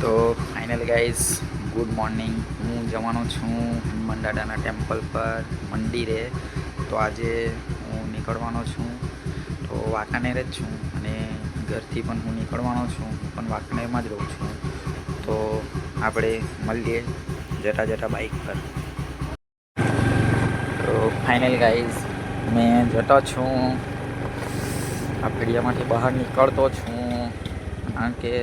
તો final guys good morning. હું જવાનો છું હનુમાન દાદાના ટેમ્પલ પર મંદિરે. તો આજે હું નીકળવાનો છું, તો વાંકાનેર જ છું અને ઘરથી પણ હું નીકળવાનો છું, પણ વાંકાનેરમાં જ રહું છું. તો આપણે મળીએ જતા જતા બાઇક પર. તો ફાઇનલ ગાઈઝ મેં જતો છું, આ ફેડિયામાંથી બહાર નીકળતો છું, કારણ કે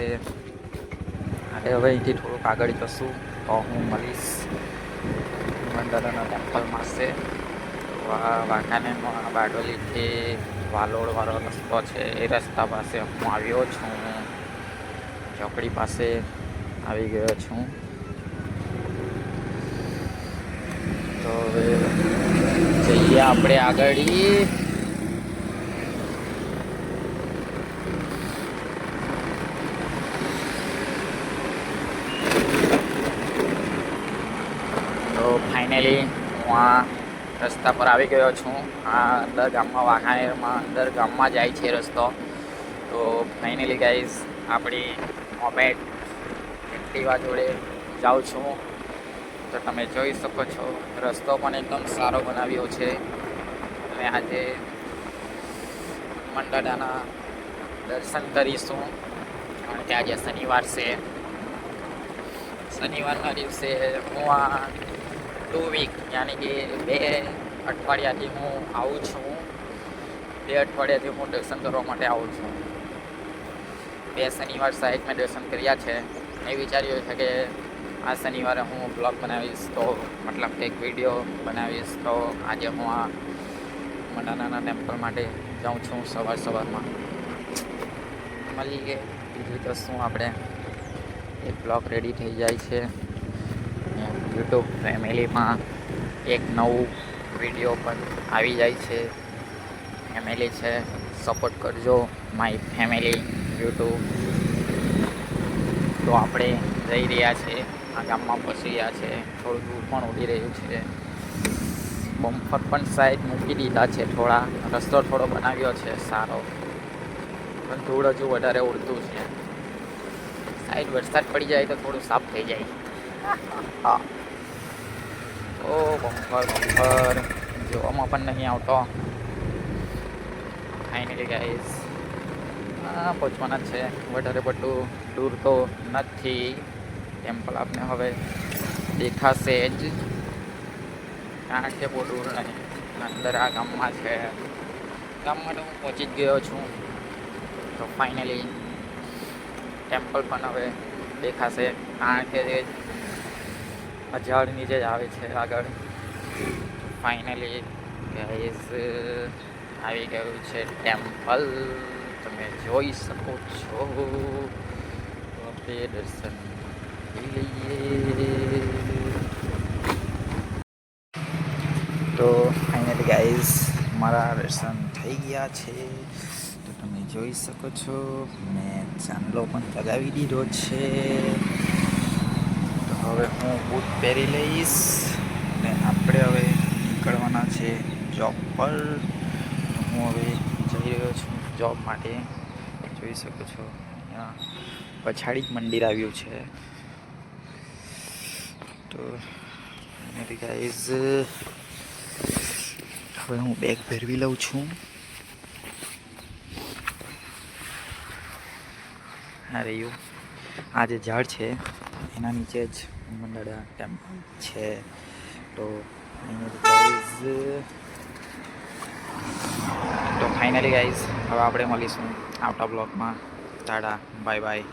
હવે અહીંથી થોડુંક આગળ જશું તો હું મળીશ હનુમાન દાદાના ટેમ્પલમાં છે. તો આ વાંકાનેરનો આ બારડોલીથી વાલોડવાળો રસ્તો છે, એ રસ્તા પાસે હું આવ્યો છું, ચોકડી પાસે આવી ગયો છું. તો હવે જઈએ આપણે આગળ. તો ફાઇનલી હું આ રસ્તા પર આવી ગયો છું. આ અંદર ગામમાં વાંકાનેરમાં અંદર ગામમાં જાય છે રસ્તો. તો ફાઇનલી ગાઈઝ આપણી મોપેડ એક્ટિવા જોડે જાઉં છું. તો તમે જોઈ શકો છો રસ્તો પણ એકદમ સારો બનાવ્યો છે. અને આજે હનુમાન દાદાના દર્શન કરીશું, કારણ કે આજે શનિવાર છે. શનિવારના દિવસે હું આ 2 વીક યાની કે 2 અઠવાડિયાથી હું આવું છું. 2 અઠવાડિયાથી હું દર્શન કરવા માટે આવું છું. 2 શનિવાર સાહેબ મેં દર્શન કર્યા છે. એ વિચાર્યું છે કે આ શનિવારે હું બ્લોગ બનાવીશ, તો મતલબ કે એક વિડીયો બનાવીશ. તો આજે હું આ મડાનાના ટેમ્પલ માટે જાઉં છું સવારમાં. મળીએ બીજું તો શું, આપણે એક બ્લોગ રેડી થઈ જાય છે. યુટ્યુબ ફેમિલીમાં એક નવું વિડીયો પણ આવી જાય છે. ફેમિલી છે, સપોર્ટ કરજો માય ફેમિલી યુટ્યુબ. તો આપણે જઈ રહ્યા છીએ, આ ગામમાં પહોંચી રહ્યા છે. થોડું દૂર પણ ઉડી રહ્યું છે. બમ્પર પણ સાઈડ મૂકી દીધા છે, થોડા રસ્તો થોડો બનાવ્યો છે સારો, પણ ધૂળ હજુ વધારે ઉડતું છે. સાઈડ વરસાદ પડી જાય તો થોડું સાફ થઈ જાય. હા, ઓ બમ્પર જોવામાં પણ નહીં આવતો. ફાઇનલી ગાઈઝ પહોંચવાના છે. વધારે પડતું દૂર તો નથી. ટેમ્પલ આપને હવે દેખાશે જ, કારણ કે બહુ દૂર નહીં, અંદર આ ગામમાં છે. ગામમાં તો હું પહોંચી જ ગયો છું. તો ફાઇનલી ટેમ્પલ પણ હવે દેખાશે, કારણ કે ઝાડ નીચે જ આવે છે આગળ. ફાઇનલી ગાઈઝ આવી ગયું છે ટેમ્પલ, તમે જોઈ શકો છો. આપણે દર્શન કરી લઈએ. તો ફાઇનલી ગાઈઝ મારા દર્શન થઈ ગયા છે. તો તમે જોઈ શકો છો, મેં ચાંદલો પણ લગાવી દીધો છે. તો હવે હું બૂટ પહેરી લઈશ અને આપણે હવે નીકળવાના છે જોબ પર. તો હું હવે જઈ રહ્યો છું જોબ માટે. જોઈ શકો છો અહીંયા પછાડી જ મંદિર આવ્યું છે. તો ગાઈઝ હવે હું બેગ ભેરવી લઉં છું. આ રહ્યું આ જે ઝાડ છે એના નીચે જ હનુમાન દાદા ટેમ્પલ છે. તો ફાઇનલી ગાઈઝ હવે આપણે મળીશું આવતા બ્લોગમાં. Tata, bye bye.